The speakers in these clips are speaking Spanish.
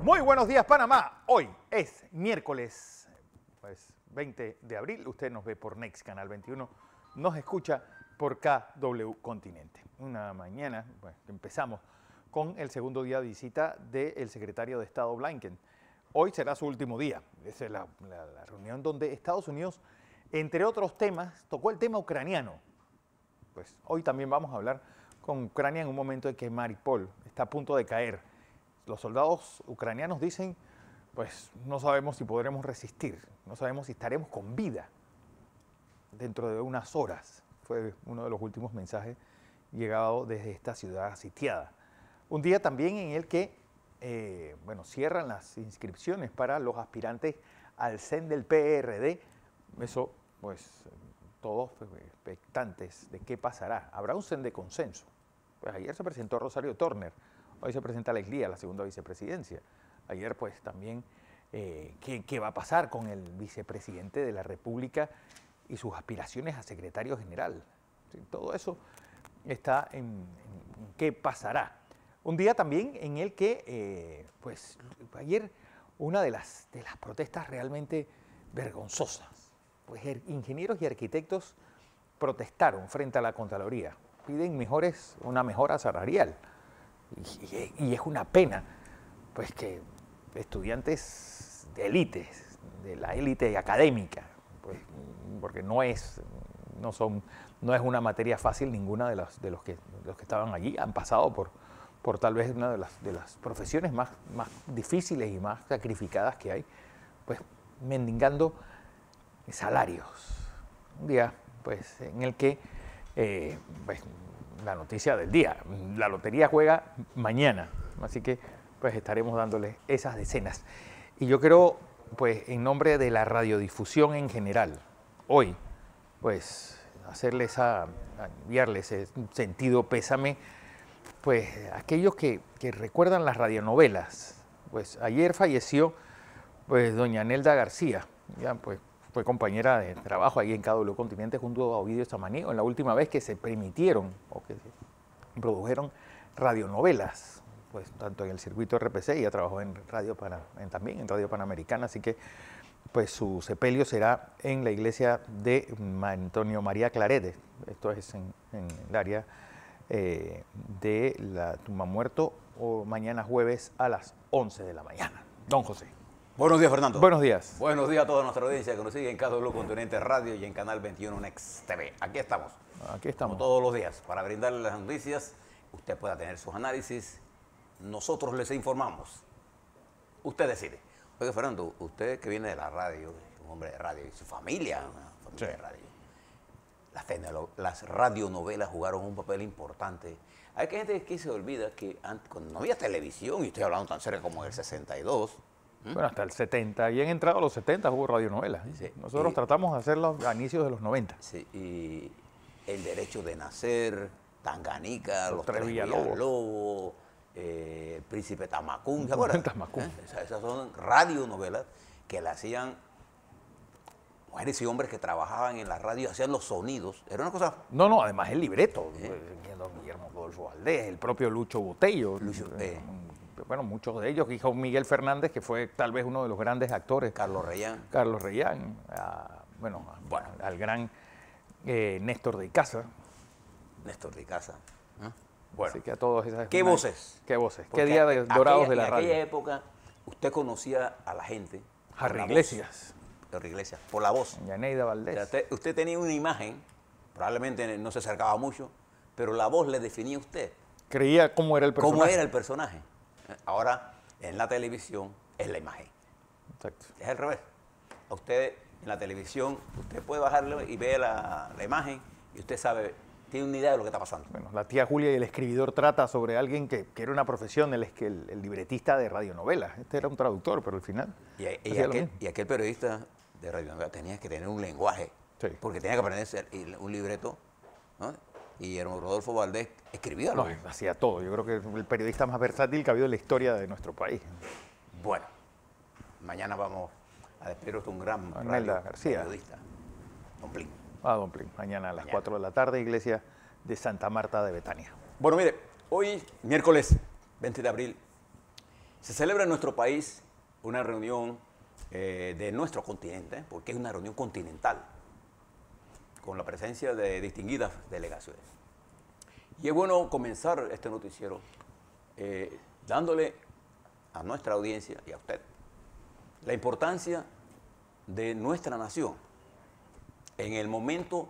Muy buenos días, Panamá. Hoy es miércoles, pues 20 de abril. Usted nos ve por Next Canal 21, nos escucha por KW Continente. Una mañana, pues, empezamos con el segundo día de visita del secretario de Estado Blinken. Hoy será su último día. Esa es la reunión donde Estados Unidos, entre otros temas, tocó el tema ucraniano. Pues hoy también vamos a hablar con Ucrania en un momento en que Mariupol está a punto de caer. Los soldados ucranianos dicen, pues no sabemos si podremos resistir, no sabemos si estaremos con vida dentro de unas horas. Fue uno de los últimos mensajes llegados desde esta ciudad sitiada. Un día también en el que cierran las inscripciones para los aspirantes al CEN del PRD. Eso, pues, todos expectantes de qué pasará. ¿Habrá un CEN de consenso? Pues ayer se presentó Rosario Turner. Hoy se presenta Alex Lía, la segunda vicepresidencia. Ayer, pues, también, ¿qué va a pasar con el vicepresidente de la República y sus aspiraciones a secretario general? Sí, todo eso está en qué pasará. Un día también en el que, ayer, una de las protestas realmente vergonzosas. Pues ingenieros y arquitectos protestaron frente a la Contraloría. Piden una mejora salarial. Y es una pena, pues, que estudiantes de élites, de la élite académica, pues, porque no es una materia fácil ninguna de los que estaban allí, han pasado por tal vez una de las profesiones más difíciles y más sacrificadas que hay, pues, mendigando salarios. Un día, pues, en el que, la noticia del día, la lotería juega mañana, así que, pues, estaremos dándoles esas decenas. Y yo quiero, pues, en nombre de la radiodifusión en general, hoy, pues, enviarles ese sentido pésame, pues, a aquellos que recuerdan las radionovelas. Pues ayer falleció, pues, doña Nelda García, ya, pues, fue compañera de trabajo ahí en KW Continente junto a Ovidio Samaniego, en la última vez que se permitieron o que se produjeron radionovelas, pues, tanto en el circuito RPC, ella trabajó también en Radio Panamericana, así que, pues, su sepelio será en la iglesia de Antonio María Clarete, esto es en el área de la Tumba Muerto, o mañana jueves a las 11 de la mañana. Don José. Buenos días, Fernando. Buenos días. Buenos días a toda nuestra audiencia que nos sigue en KW Continente Radio y en Canal 21 Next TV. Aquí estamos. Aquí estamos. Como todos los días, para brindarle las noticias, usted pueda tener sus análisis, nosotros les informamos. Usted decide. Oiga, Fernando, usted que viene de la radio, un hombre de radio, y su familia, una familia de radio, las radionovelas jugaron un papel importante. Hay gente que se olvida que antes, cuando no había televisión, y estoy hablando tan cerca como del 62, bueno, hasta el 70, y han entrado a los 70 hubo radionovelas. Sí, nosotros tratamos de hacerlo a inicios de los 90. Sí, y El Derecho de Nacer, Tanganica, Los Tres Villalobos, Villalobos, El Príncipe Tamacún, ¿se acuerdan? Tamacún. Esas son radionovelas que le hacían mujeres y hombres que trabajaban en la radio, hacían los sonidos. Era una cosa... No, además el libreto. Guillermo Rodolfo Valdés, el propio Lucho Botello. Bueno, muchos de ellos, hijo Miguel Fernández, que fue tal vez uno de los grandes actores. Carlos Reyán. Al gran Néstor de Icaza. Néstor de Icaza. Bueno, así que a todos esas... ¿Qué voces? ¿Qué voces? ¿Qué día de dorados de la radio? En aquella época, usted conocía a la gente. Harry Iglesias. Harry Iglesias, por la voz. Yaneida Valdés. O sea, usted tenía una imagen, probablemente no se acercaba mucho, pero la voz le definía a usted. Creía cómo era el personaje. Cómo era el personaje. Ahora, en la televisión, es la imagen. Exacto. Es al revés. A usted, en la televisión, usted puede bajarle y ve la imagen y usted sabe, tiene una idea de lo que está pasando. Bueno, la tía Julia y el escribidor trata sobre alguien que era una profesión, el libretista de radionovelas. Este era un traductor, pero al final... Y aquel periodista de radionovela tenía que tener un lenguaje, porque tenía que aprenderse un libreto, ¿no? Y Rodolfo Valdés escribía. No, hacía todo. Yo creo que el periodista más versátil que ha habido en la historia de nuestro país. Bueno, mañana vamos a despedirnos de un gran periodista, Don Plin. Don Plin. Mañana a las 4 de la tarde, iglesia de Santa Marta de Betania. Bueno, mire, hoy, miércoles 20 de abril, Se celebra en nuestro país una reunión de nuestro continente, porque es una reunión continental, con la presencia de distinguidas delegaciones. Y es bueno comenzar este noticiero dándole a nuestra audiencia y a usted la importancia de nuestra nación en el momento,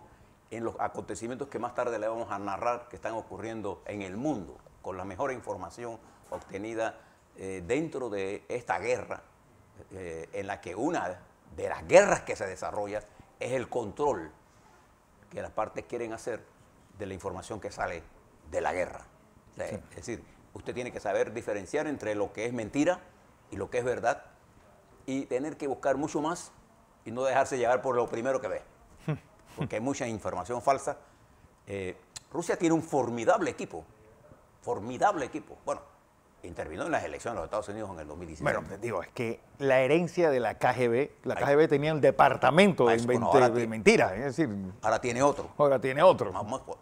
en los acontecimientos que más tarde le vamos a narrar que están ocurriendo en el mundo, con la mejor información obtenida dentro de esta guerra, en la que una de las guerras que se desarrolla es el control que las partes quieren hacer de la información que sale de la guerra. Sí. Es decir, usted tiene que saber diferenciar entre lo que es mentira y lo que es verdad, y tener que buscar mucho más y no dejarse llevar por lo primero que ve, porque hay mucha información falsa. Rusia tiene un formidable equipo. Bueno, intervino en las elecciones de los Estados Unidos en el 2019. Bueno, te digo, es que la herencia de la KGB, KGB tenía un departamento de mentiras, es decir... Ahora tiene otro.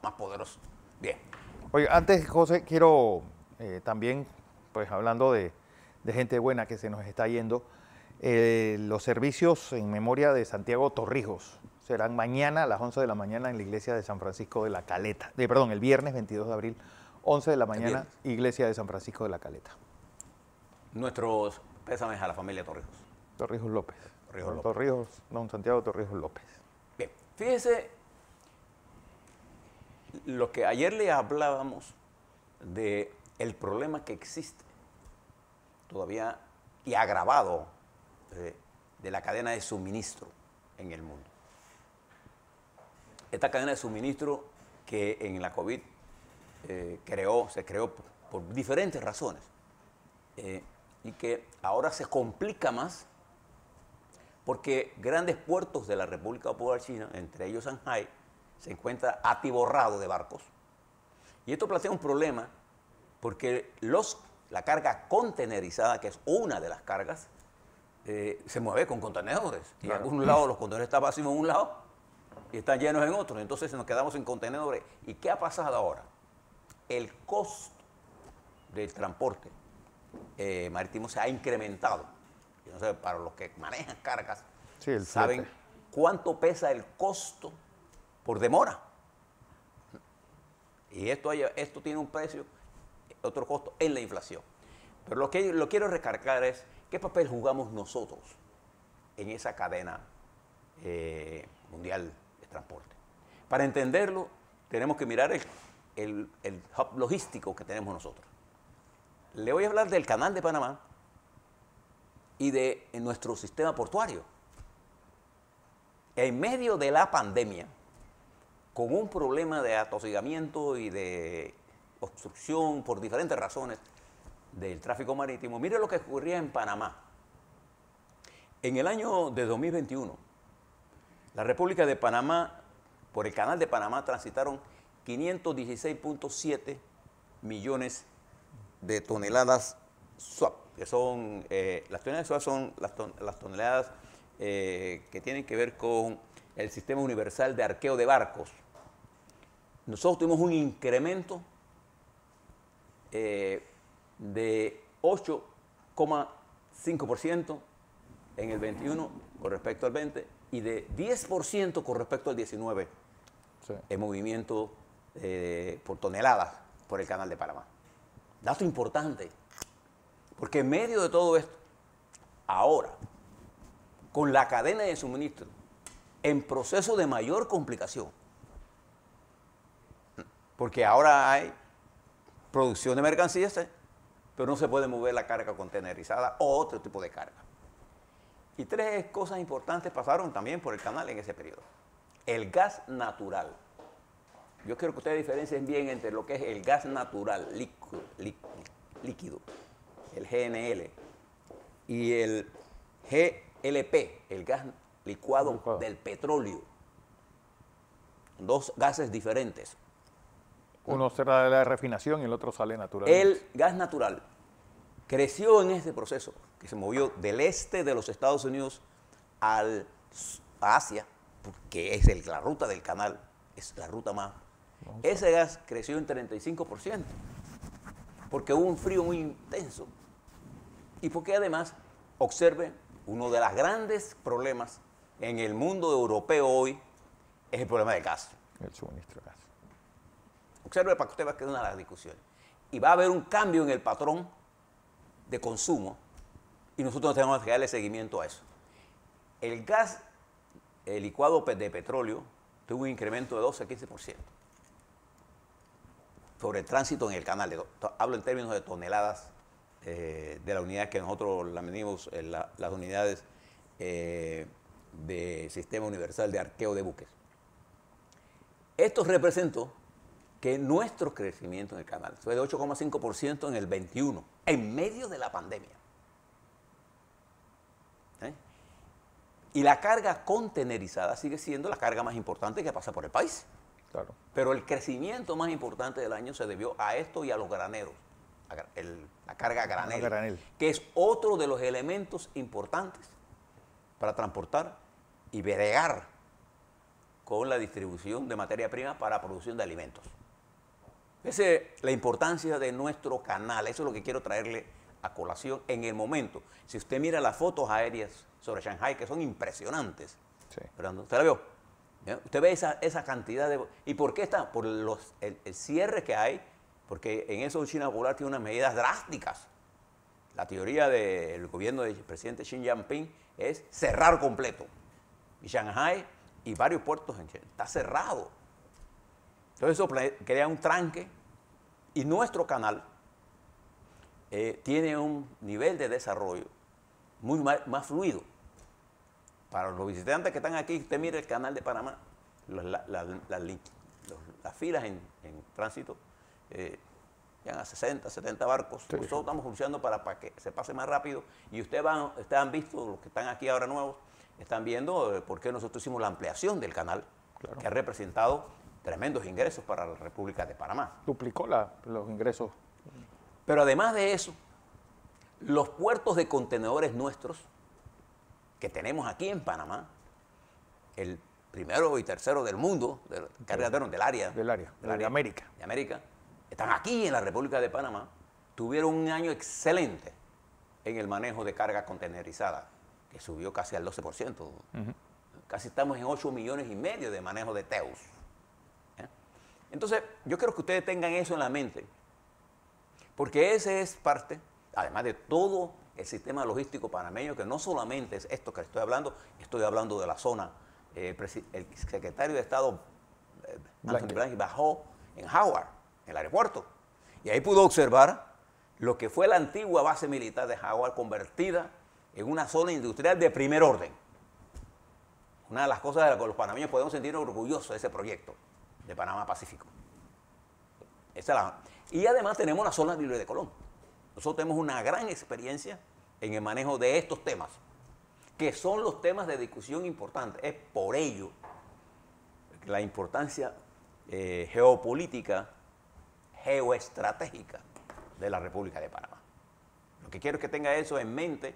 Más poderoso. Bien. Oye, antes, José, quiero también, pues hablando de gente buena que se nos está yendo, los servicios en memoria de Santiago Torrijos serán mañana a las 11 de la mañana en la iglesia de San Francisco de la Caleta. El viernes 22 de abril, 11 de la mañana, iglesia de San Francisco de la Caleta. Nuestros pésames a la familia Torrijos. Torrijos López. Don Santiago Torrijos López. Bien, fíjese lo que ayer le hablábamos de el problema que existe todavía y agravado de la cadena de suministro en el mundo. Esta cadena de suministro que en la COVID se creó por diferentes razones y que ahora se complica más porque grandes puertos de la República Popular China, entre ellos Shanghái, se encuentra atiborrado de barcos. Y esto plantea un problema porque la carga contenerizada, que es una de las cargas, se mueve con contenedores. Claro. Y en algún lado los contenedores están vacíos en un lado y están llenos en otro. Entonces nos quedamos sin contenedores. ¿Y qué ha pasado ahora? El costo del transporte marítimo se ha incrementado. Entonces, para los que manejan cargas, saben cuánto pesa el costo por demora. Y esto tiene un precio, otro costo en la inflación. Pero lo que lo quiero recargar es qué papel jugamos nosotros en esa cadena mundial de transporte. Para entenderlo, tenemos que mirar el hub logístico que tenemos nosotros. Le voy a hablar del Canal de Panamá y de nuestro sistema portuario. En medio de la pandemia, con un problema de atosigamiento y de obstrucción por diferentes razones del tráfico marítimo, mire lo que ocurría en Panamá. En el año de 2021, la República de Panamá, por el Canal de Panamá, transitaron 516.7 millones de toneladas swap, que son, las toneladas swap son las toneladas que tienen que ver con el sistema universal de arqueo de barcos. Nosotros tuvimos un incremento de 8,5% en el 21 con respecto al 20 y de 10% con respecto al 19 en movimiento por toneladas por el Canal de Panamá. Dato importante, porque en medio de todo esto, ahora, con la cadena de suministro en proceso de mayor complicación, porque ahora hay producción de mercancías, pero no se puede mover la carga contenerizada o otro tipo de carga. Y tres cosas importantes pasaron también por el canal en ese periodo. El gas natural. Yo quiero que ustedes diferencien bien entre lo que es el gas natural líquido, el GNL, y el GLP, el gas licuado del petróleo. Dos gases diferentes. Uno será de la refinación y el otro sale naturalmente. El gas natural creció en este proceso, que se movió del este de los Estados Unidos a Asia, que es la ruta del canal, es la ruta más. Ese gas creció en 35%, porque hubo un frío muy intenso. y porque además, observe, uno de los grandes problemas en el mundo europeo hoy es el problema del gas. El suministro de gas. Observe para que usted vea que es una de las discusiones. Y va a haber un cambio en el patrón de consumo y nosotros tenemos que darle seguimiento a eso. El gas, el licuado de petróleo, tuvo un incremento de 12-15% sobre el tránsito en el canal. Hablo en términos de toneladas de la unidad que nosotros la medimos, las unidades de Sistema Universal de Arqueo de Buques. Esto representó que nuestro crecimiento en el canal fue de 8,5% en el 21, en medio de la pandemia. Y la carga contenerizada sigue siendo la carga más importante que pasa por el país. Claro. Pero el crecimiento más importante del año se debió a esto y a los graneros, la carga granel, que es otro de los elementos importantes para transportar y bregar con la distribución de materia prima para producción de alimentos. Esa es la importancia de nuestro canal, eso es lo que quiero traerle a colación en el momento. Si usted mira las fotos aéreas sobre Shanghái, que son impresionantes, Sí. ¿usted la vio? ¿Ya? Usted ve esa cantidad de... ¿Y por qué está? Por el cierre que hay, porque en eso China Popular tiene unas medidas drásticas. La teoría del gobierno del presidente Xi Jinping es cerrar completo. Y Shanghái y varios puertos en China está cerrado. Entonces eso crea un tranque y nuestro canal tiene un nivel de desarrollo muy más fluido. Para los visitantes que están aquí, usted mire el canal de Panamá, las filas en tránsito, llegan a 60, 70 barcos. Sí. Nosotros estamos luchando para que se pase más rápido. Y ustedes han visto, los que están aquí ahora nuevos, están viendo por qué nosotros hicimos la ampliación del canal, claro, que ha representado tremendos ingresos para la República de Panamá. Duplicó los ingresos. Pero además de eso, los puertos de contenedores nuestros que tenemos aquí en Panamá, el primero y tercero del mundo, del área De América. De América, están aquí en la República de Panamá, tuvieron un año excelente en el manejo de carga contenerizada, que subió casi al 12%. Casi estamos en 8,5 millones de manejo de TEUs. Entonces, yo quiero que ustedes tengan eso en la mente, porque ese es parte, además de todo el sistema logístico panameño, que no solamente es esto que estoy hablando de la zona. El secretario de Estado, Anthony Blanqui, bajó en Howard, en el aeropuerto, y ahí pudo observar lo que fue la antigua base militar de Howard convertida en una zona industrial de primer orden. Una de las cosas de las que los panameños podemos sentir orgullosos de ese proyecto de Panamá Pacífico. Y además tenemos la zona libre de Colón. Nosotros tenemos una gran experiencia en el manejo de estos temas, que son los temas de discusión importantes. Es por ello la importancia geopolítica, geoestratégica de la República de Panamá. Lo que quiero es que tenga eso en mente,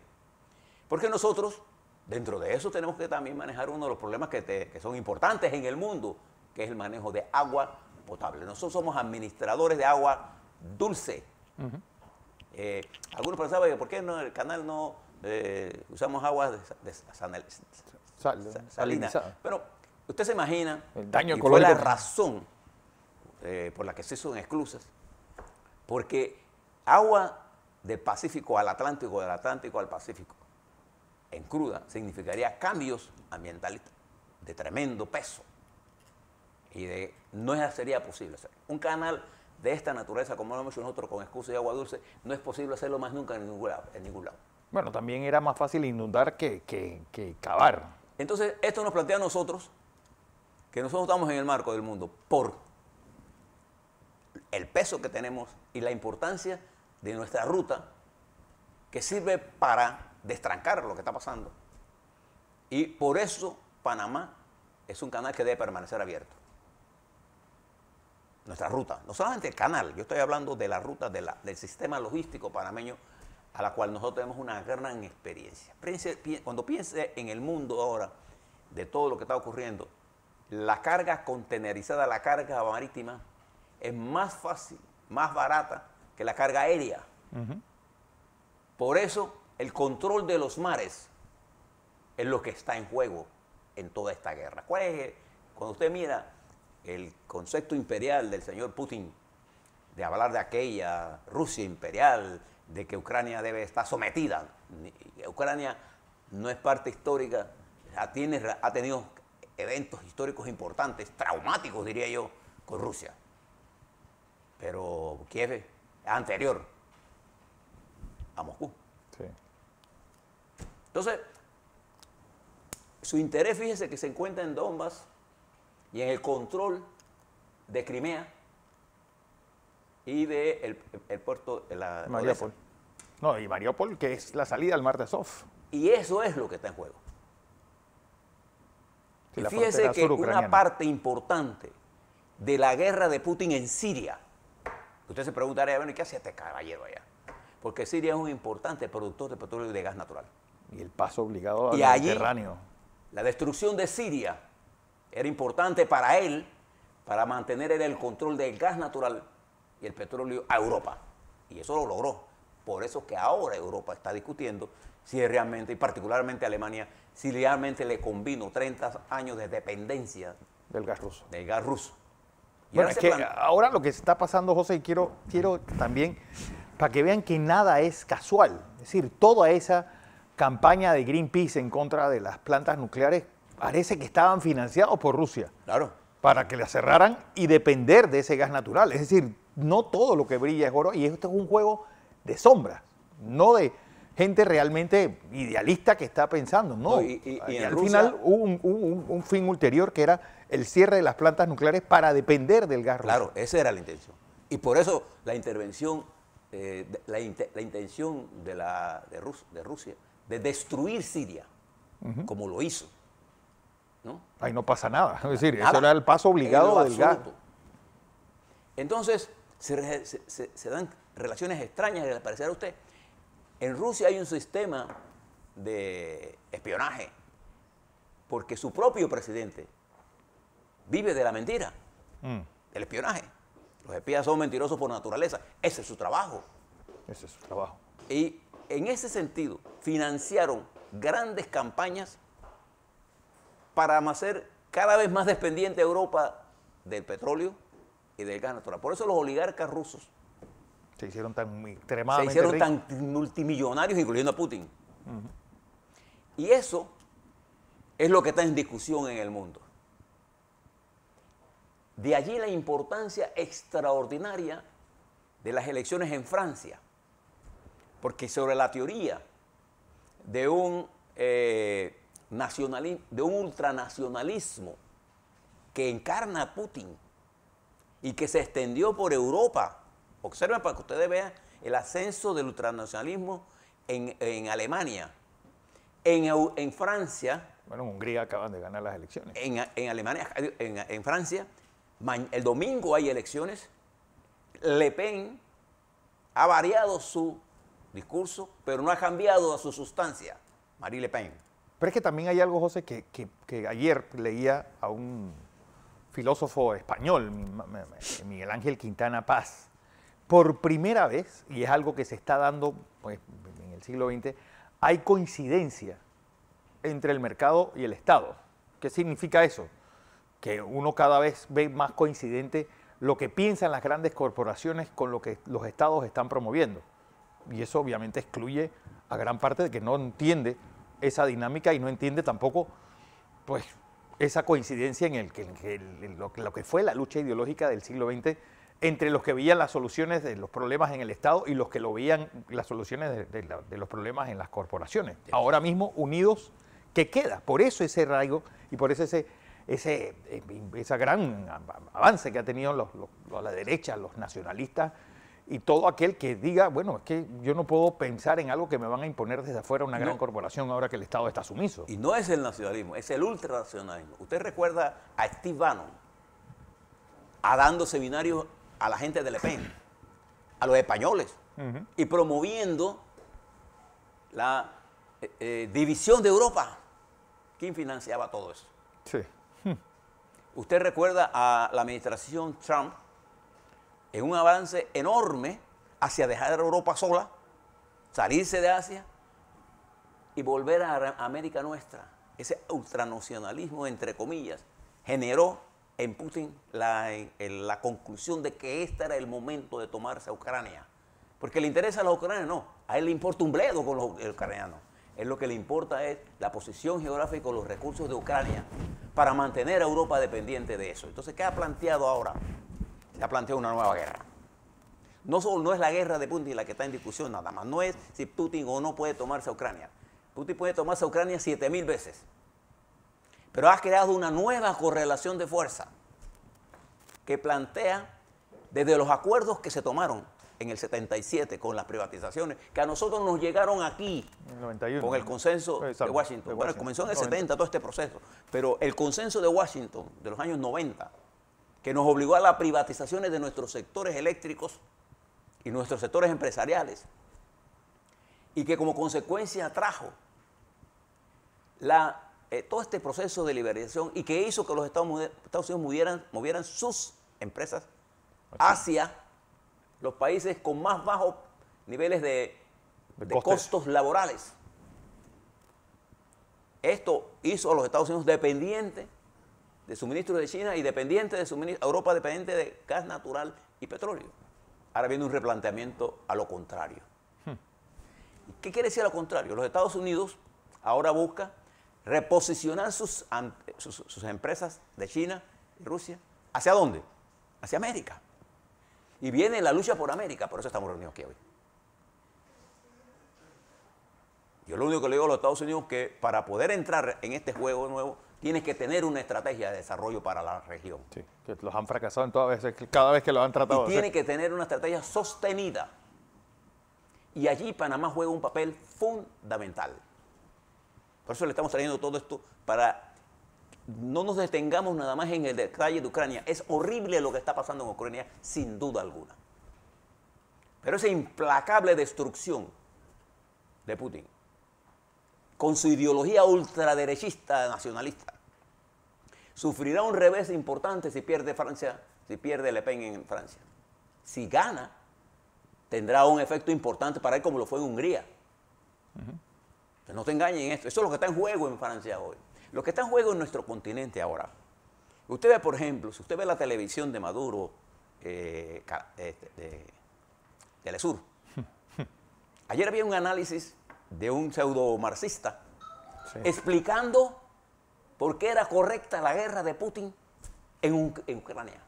porque nosotros, dentro de eso, tenemos que también manejar uno de los problemas que son importantes en el mundo, que es el manejo de agua potable. Nosotros somos administradores de agua dulce. Algunos pensaban que por qué no, el canal no usamos agua salina. Pero usted se imagina, el daño y fue la razón por la que se hizo en esclusas, porque agua del Pacífico al Atlántico, del Atlántico al Pacífico, en cruda, significaría cambios ambientales de tremendo peso. Y no sería posible hacer. Un canal de esta naturaleza, como lo hemos hecho nosotros con esclusas y agua dulce, no es posible hacerlo más nunca en ningún lado. Bueno, también era más fácil inundar que cavar. Entonces, esto nos plantea a nosotros que nosotros estamos en el marco del mundo por el peso que tenemos y la importancia de nuestra ruta, que sirve para destrancar lo que está pasando. Y por eso Panamá es un canal que debe permanecer abierto. Nuestra ruta, no solamente el canal, yo estoy hablando de la ruta del sistema logístico panameño, a la cual nosotros tenemos una gran experiencia. Cuando piense en el mundo ahora, de todo lo que está ocurriendo, la carga contenerizada, la carga marítima, es más fácil, más barata que la carga aérea. Por eso, el control de los mares es lo que está en juego en toda esta guerra. ¿Cuál es? Cuando usted mira el concepto imperial del señor Putin, de hablar de aquella Rusia imperial, de que Ucrania debe estar sometida. Ucrania no es parte histórica, ha tenido eventos históricos importantes, traumáticos diría yo, con Rusia. Pero Kiev es anterior a Moscú. Sí. Entonces, su interés, fíjese, que se encuentra en Donbass y en el control de Crimea y de el puerto de la Mariupol. No, y Mariupol, que es la salida al mar de Azov. Y eso es lo que está en juego. Sí, y la fíjese frontera que surucraniana. una parte importante de la guerra de Putin en Siria, usted se preguntaría, bueno, ¿y qué hace este caballero allá? Porque Siria es un importante productor de petróleo y de gas natural. Y el paso obligado al Y allí, Mediterráneo. la destrucción de Siria era importante para él, para mantener el control del gas natural y el petróleo a Europa. Y eso lo logró. Por eso que ahora Europa está discutiendo si realmente, y particularmente Alemania, si realmente le convino 30 años de dependencia Del gas ruso. del gas ruso. Y Bueno, ahora es se que plan- ahora lo que está pasando, José, y quiero también, para que vean que nada es casual, es decir, toda esa campaña de Greenpeace en contra de las plantas nucleares parece que estaban financiados por Rusia Claro. para que las cerraran y depender de ese gas natural. Es decir, no todo lo que brilla es oro y esto es un juego de sombras, no de gente realmente idealista que está pensando, no. No, y en al Rusia- final hubo un fin ulterior que era el cierre de las plantas nucleares para depender del gas ruso. Claro, esa era la intención. Y por eso la intervención, la intención de Rusia de destruir Siria, como lo hizo, ¿no? Ahí no pasa nada. Es decir, Nada. eso era el paso obligado En lo del gas. absoluto. Entonces, se dan relaciones extrañas, al parecer a usted. En Rusia hay un sistema de espionaje, porque su propio presidente vive de la mentira, del espionaje. Los espías son mentirosos por naturaleza. Ese es su trabajo. Ese es su trabajo. Y en ese sentido, financiaron grandes campañas para hacer cada vez más dependiente a Europa del petróleo y del gas natural. Por eso los oligarcas rusos Se hicieron tan se extremadamente hicieron ricos. tan multimillonarios, incluyendo a Putin. Y eso es lo que está en discusión en el mundo. De allí la importancia extraordinaria de las elecciones en Francia. Porque sobre la teoría de un ultranacionalismo que encarna a Putin y que se extendió por Europa. Observen para que ustedes vean el ascenso del ultranacionalismo en Alemania, en Francia. Bueno, en Hungría acaban de ganar las elecciones. En Alemania, en Francia, el domingo hay elecciones. Le Pen ha variado su discurso, pero no ha cambiado su sustancia. Marie Le Pen. Pero es que también hay algo, José, que ayer leía a un filósofo español, Miguel Ángel Quintana Paz. Por primera vez, y es algo que se está dando pues, en el siglo XX, hay coincidencia entre el mercado y el Estado. ¿Qué significa eso? Que uno cada vez ve más coincidente lo que piensan las grandes corporaciones con lo que los estados están promoviendo. Y eso obviamente excluye a gran parte de que no entiende esa dinámica y no entiende tampoco pues, esa coincidencia en lo que fue la lucha ideológica del siglo XX entre los que veían las soluciones de los problemas en el Estado y los que lo veían las soluciones de los problemas en las corporaciones. Ahora mismo unidos, ¿qué queda? Por eso ese arraigo y por eso ese gran avance que ha tenido la derecha, los nacionalistas y todo aquel que diga, bueno, es que yo no puedo pensar en algo que me van a imponer desde afuera una gran corporación ahora que el Estado está sumiso. Y no es el nacionalismo, es el ultranacionalismo. Usted recuerda a Steve Bannon dando seminarios a la gente de Le Pen, a los españoles, y promoviendo la división de Europa. ¿Quién financiaba todo eso? Sí. Usted recuerda a la administración Trump en un avance enorme hacia dejar a Europa sola, salirse de Asia y volver a América nuestra. Ese ultranacionalismo, entre comillas, generó en Putin la conclusión de que este era el momento de tomarse a Ucrania. Porque le interesa a los ucranianos, no. A él le importa un bledo con los ucranianos. Él lo que le importa es la posición geográfica y los recursos de Ucrania para mantener a Europa dependiente de eso. Entonces, ¿qué ha planteado ahora? Se ha planteado una nueva guerra. No es la guerra de Putin la que está en discusión nada más. No es si Putin o no puede tomarse a Ucrania. Putin puede tomarse a Ucrania 7.000 veces. Pero ha creado una nueva correlación de fuerza que plantea desde los acuerdos que se tomaron en el 77 con las privatizaciones, que a nosotros nos llegaron aquí En el 91, con el consenso de Washington. Bueno, comenzó en el 70 todo este proceso, pero el consenso de Washington de los años 90, que nos obligó a las privatizaciones de nuestros sectores eléctricos y nuestros sectores empresariales, y que como consecuencia trajo todo este proceso de liberalización y que hizo que los Estados Unidos movieran sus empresas hacia los países con más bajos niveles de costos laborales. Esto hizo a los Estados Unidos dependientes de suministro de China y dependiente de suministro, Europa dependiente de gas natural y petróleo. Ahora viene un replanteamiento a lo contrario. ¿Qué quiere decir a lo contrario? Los Estados Unidos ahora busca reposicionar sus empresas de China y Rusia. ¿Hacia dónde? Hacia América. Y viene la lucha por América, por eso estamos reunidos aquí hoy. Yo lo único que le digo a los Estados Unidos es que para poder entrar en este juego nuevo, tienes que tener una estrategia de desarrollo para la región. Sí, que los han fracasado en todas veces, cada vez que lo han tratado de hacer. Tiene que tener una estrategia sostenida. Y allí Panamá juega un papel fundamental. Por eso le estamos trayendo todo esto para no nos detengamos nada más en el detalle de Ucrania. Es horrible lo que está pasando en Ucrania, sin duda alguna. Pero esa implacable destrucción de Putin, con su ideología ultraderechista nacionalista, sufrirá un revés importante si pierde Francia, si pierde Le Pen en Francia. Si gana, tendrá un efecto importante para él como lo fue en Hungría. No te engañen en esto. Eso es lo que está en juego en Francia hoy. Lo que está en juego en nuestro continente ahora. Usted ve, por ejemplo, si usted ve la televisión de Maduro, de Telesur, ayer había un análisis de un pseudo marxista explicando por qué era correcta la guerra de Putin en Ucrania.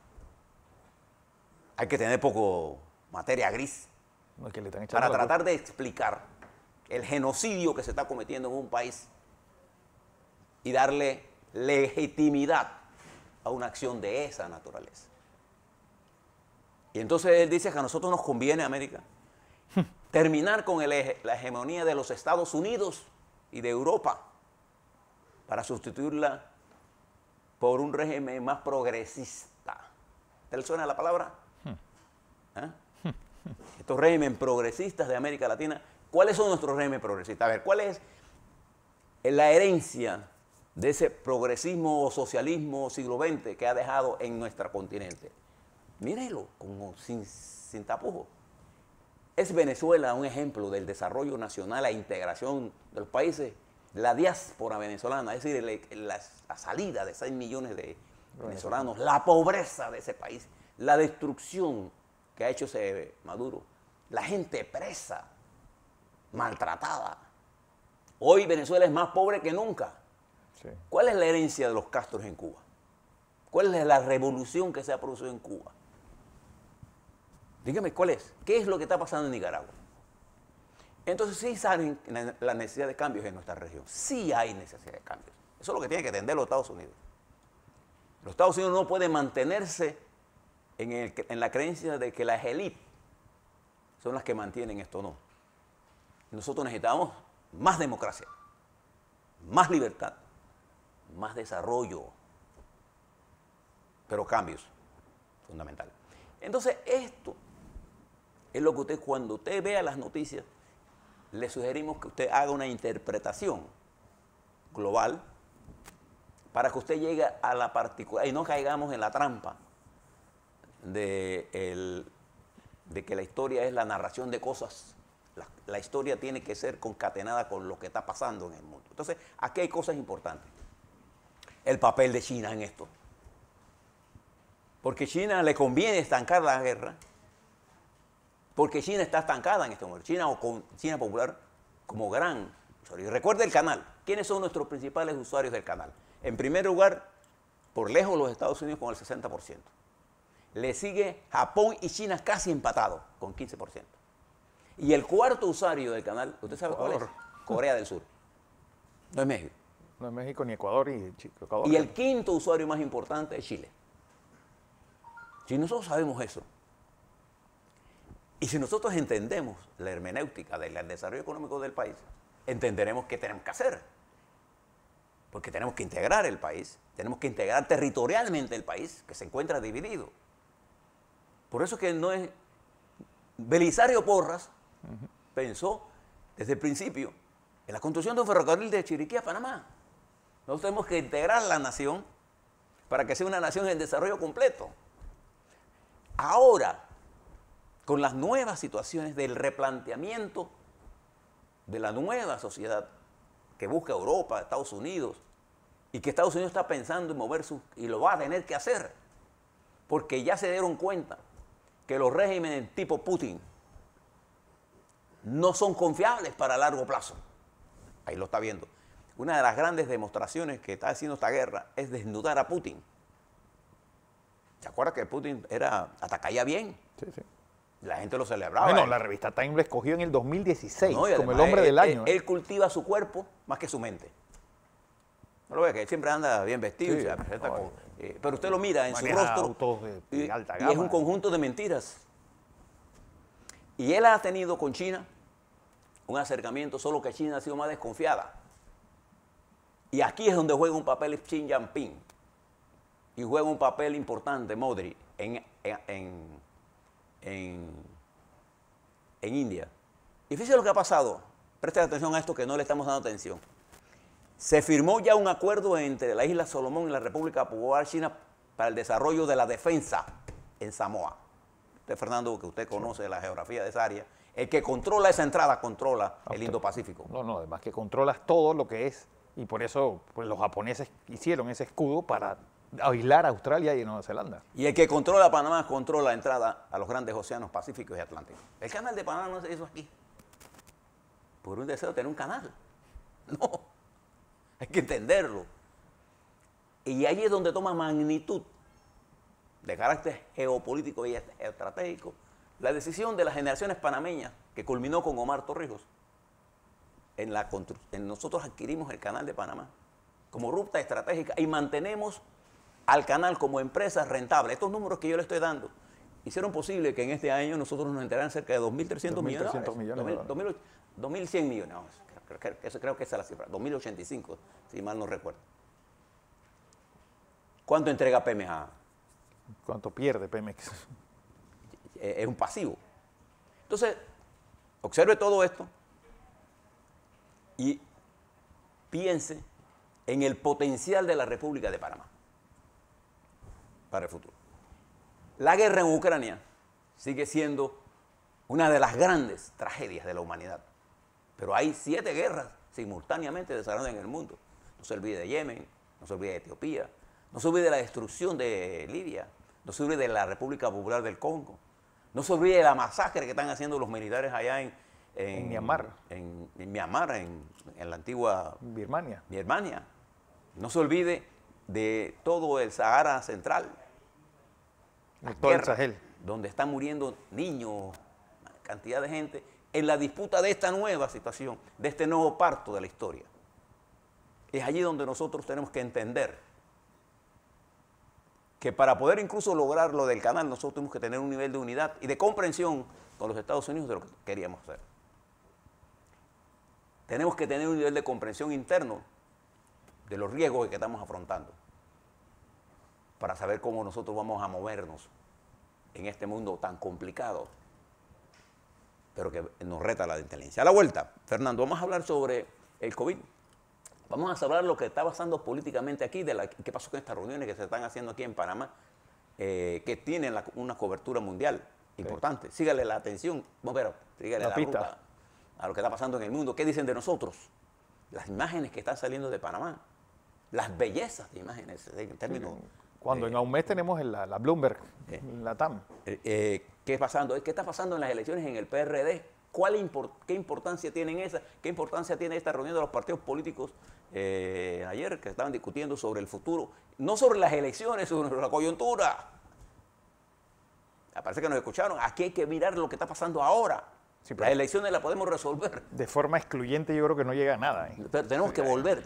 Hay que tener poco materia gris para tratar de explicar el genocidio que se está cometiendo en un país y darle legitimidad a una acción de esa naturaleza. Y entonces él dice que a nosotros nos conviene, América, terminar con la hegemonía de los Estados Unidos y de Europa para sustituirla por un régimen más progresista. ¿Te le suena la palabra? Estos regímenes progresistas de América Latina, ¿cuáles son nuestros regímenes progresistas? A ver, ¿cuál es la herencia de ese progresismo o socialismo siglo XX que ha dejado en nuestro continente? Mírelo, como sin tapujos. ¿Es Venezuela un ejemplo del desarrollo nacional, la integración de los países? La diáspora venezolana, es decir, la salida de 6 millones de venezolanos, la pobreza de ese país, la destrucción que ha hecho ese Maduro, la gente presa, maltratada. Hoy Venezuela es más pobre que nunca. Sí. ¿Cuál es la herencia de los Castros en Cuba? ¿Cuál es la revolución que se ha producido en Cuba? Dígame, ¿cuál es? ¿Qué es lo que está pasando en Nicaragua? Entonces sí saben la necesidad de cambios en nuestra región. Sí hay necesidad de cambios. Eso es lo que tienen que entender los Estados Unidos. Los Estados Unidos no pueden mantenerse en la creencia de que las élites son las que mantienen esto, no. Nosotros necesitamos más democracia, más libertad, más desarrollo, pero cambios fundamentales. Entonces esto es lo que usted, cuando usted vea las noticias, le sugerimos que usted haga una interpretación global para que usted llegue a la particular y no caigamos en la trampa de que la historia es la narración de cosas La historia tiene que ser concatenada con lo que está pasando en el mundo. Entonces, aquí hay cosas importantes. El papel de China en esto. Porque China le conviene estancar la guerra, porque China está estancada en este momento. China Popular como gran usuario. Y recuerde el canal. ¿Quiénes son nuestros principales usuarios del canal? En primer lugar, por lejos los Estados Unidos con el 60%. Le sigue Japón y China casi empatados con 15%. Y el cuarto usuario del canal, ¿usted sabe cuál es? Corea del Sur. No es México. No es México ni Ecuador y Ecuador. Y el quinto usuario más importante es Chile. Si nosotros sabemos eso, y si nosotros entendemos la hermenéutica del desarrollo económico del país, entenderemos qué tenemos que hacer. Porque tenemos que integrar el país, tenemos que integrar territorialmente el país, que se encuentra dividido. Por eso que no es... Belisario Porras pensó desde el principio en la construcción de un ferrocarril de Chiriquí a Panamá. Nosotros tenemos que integrar la nación para que sea una nación en desarrollo completo. Ahora, con las nuevas situaciones del replanteamiento de la nueva sociedad que busca Europa, Estados Unidos, y que Estados Unidos está pensando en mover y lo va a tener que hacer, porque ya se dieron cuenta que los regímenes tipo Putin no son confiables para largo plazo. Ahí lo está viendo. Una de las grandes demostraciones que está haciendo esta guerra es desnudar a Putin. ¿Se acuerda que Putin hasta caía bien? Sí, sí. La gente lo celebraba. Bueno, la revista Time lo escogió en el 2016 No, como el hombre del año. Él cultiva su cuerpo más que su mente. No lo ve, que él siempre anda bien vestido. Sí, pero usted lo mira en su rostro autos de alta gama. y es un conjunto de mentiras. Y él ha tenido con China un acercamiento, solo que China ha sido más desconfiada. Y aquí es donde juega un papel Xi Jinping. Y juega un papel importante Modi en India. Y fíjese lo que ha pasado. Presten atención a esto que no le estamos dando atención. Se firmó ya un acuerdo entre la isla Solomón y la República Popular China para el desarrollo de la defensa en Samoa. Usted, Fernando, que usted conoce la geografía de esa área, el que controla esa entrada controla el Indo-Pacífico. No, además que controlas todo lo que es. Y por eso pues, los japoneses hicieron ese escudo para aislar a Australia y Nueva Zelanda. Y el que controla Panamá controla la entrada a los grandes océanos Pacíficos y Atlánticos. El canal de Panamá no se hizo aquí por un deseo de tener un canal. No, hay que entenderlo. Y ahí es donde toma magnitud de carácter geopolítico y estratégico la decisión de las generaciones panameñas que culminó con Omar Torrijos. Nosotros adquirimos el canal de Panamá como ruta estratégica y mantenemos al canal como empresa rentable. Estos números que yo le estoy dando hicieron posible que en este año nosotros nos enteraran cerca de 2.300 millones. 2.100 millones. Creo que esa es la cifra. 2.085, si mal no recuerdo. ¿Cuánto entrega Pemex? ¿Cuánto pierde Pemex? Es un pasivo. Entonces, observe todo esto y piense en el potencial de la República de Panamá para el futuro. La guerra en Ucrania sigue siendo una de las grandes tragedias de la humanidad, pero hay 7 guerras simultáneamente desarrolladas en el mundo. No se olvide de Yemen, no se olvide de Etiopía, no se olvide de la destrucción de Libia, no se olvide de la República Popular del Congo, no se olvide de la masacre que están haciendo los militares allá en Myanmar. En Myanmar, en la antigua Birmania. No se olvide de todo el Sahara Central. Todo el Sahel. Donde están muriendo niños, cantidad de gente, en la disputa de esta nueva situación, de este nuevo parto de la historia. Es allí donde nosotros tenemos que entender que para poder incluso lograr lo del canal, nosotros tenemos que tener un nivel de unidad y de comprensión con los Estados Unidos de lo que queríamos hacer. Tenemos que tener un nivel de comprensión interno de los riesgos que estamos afrontando para saber cómo nosotros vamos a movernos en este mundo tan complicado, pero que nos reta la inteligencia. A la vuelta, Fernando, vamos a hablar sobre el COVID. Vamos a hablar lo que está pasando políticamente aquí, qué pasó con estas reuniones que se están haciendo aquí en Panamá, que tienen una cobertura mundial importante. Sígale la atención, sígale la pista. ruta. a lo que está pasando en el mundo. ¿Qué dicen de nosotros? Las imágenes que están saliendo de Panamá, las bellezas de imágenes en términos... Cuando en un mes tenemos la Bloomberg, la TAM. ¿Qué está pasando en las elecciones en el PRD? ¿Qué importancia tienen esas? ¿Qué importancia tiene esta reunión de los partidos políticos ayer que estaban discutiendo sobre el futuro? No sobre las elecciones, sobre la coyuntura. Parece que nos escucharon. Aquí hay que mirar lo que está pasando ahora. Sí, las elecciones las podemos resolver. De forma excluyente yo creo que no llega a nada. Pero tenemos que volver,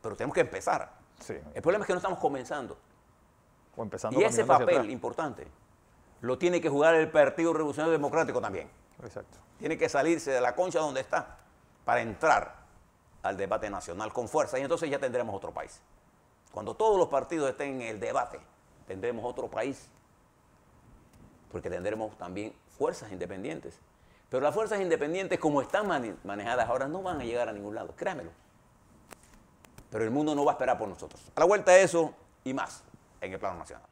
pero tenemos que empezar. Sí. El problema es que no estamos comenzando. O empezando y ese papel importante lo tiene que jugar el Partido Revolucionario Democrático también. Exacto. Tiene que salirse de la concha donde está para entrar al debate nacional con fuerza y entonces ya tendremos otro país. Cuando todos los partidos estén en el debate, tendremos otro país, porque tendremos también fuerzas independientes. Pero las fuerzas independientes, como están manejadas ahora, no van a llegar a ningún lado, créamelo. Pero el mundo no va a esperar por nosotros. A la vuelta de eso y más en el plano nacional.